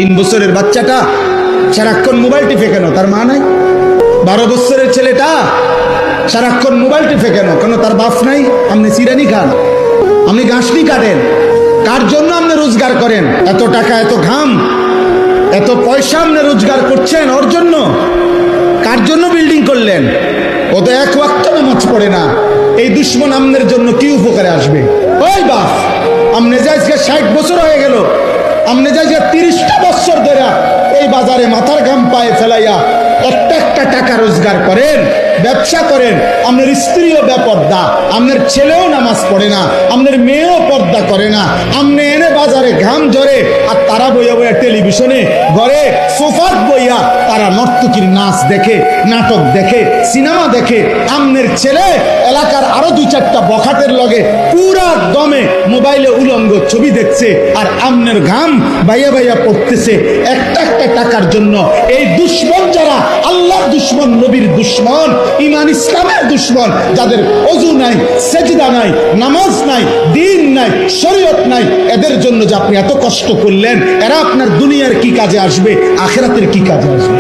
3 বছরের বাচ্চাটা সারাক্ষণ মোবাইল টিপে কেন? তার মা নাই? 12 বছরের ছেলেটা সারাক্ষণ মোবাইল টিপে কেন? কেন তার বাপ নাই? আপনি চিরানি খান, আপনি ঘাসনি কাটেন, কার জন্য আপনি রোজগার করেন? এত টাকা, এত ঘাম, এত পয়সা আপনি রোজগার করছেন ওর জন্য? কার জন্য বিল্ডিং করলেন? ও তো এক ওয়াক্ত নামাজ পড়ে না। এই দুশ্মন আপনার জন্য কি উপকারে আসবে? ওই বাপ, আপনি যে আজকে 60 বছর হয়ে গেল, আপনি যে আজকে 30টা বছর ধরে এই বাজারে মাথার ঘাম পায়ে ফেলাইয়া একটা একটা টাকা রোজগার করেন, ব্যবসা করেন, আপনার স্ত্রীও বেপর্দা, আপনার ছেলেও নামাজ পড়ে না, আপনার মেয়েও পর্দা করে না, আপনি এনে বাজারে ঘাম ঝরে আর তারা বইয়া বইয়া টেলিভিশনে ঘরে সোফাত বইয়া তারা নর্তকীর নাচ দেখে, নাটক দেখে, সিনেমা দেখে। আপনার ছেলে এলাকার আরো 2-4টা বখাটের লগে পুরা দমে মোবাইলে উলঙ্গ ছবি দেখছে, আর আপনার ঘাম বাইয়া বাইয়া পড়তেছে একটা একটা টাকার জন্য। এই দুশ্মন যারা, আল্লাহর দুশ্মন, নবীর দুশ্মন, ইমান ইসলামের দুশ্মন, যাদের ওযু নাই, সেজদা নাই, নামাজ নাই, দিন নাই, শরীয়ত নাই, এদের জন্য যে আপনি এত কষ্ট করলেন, এরা আপনার দুনিয়ার কি কাজে আসবে, আখিরাতের কি কাজে আসবে?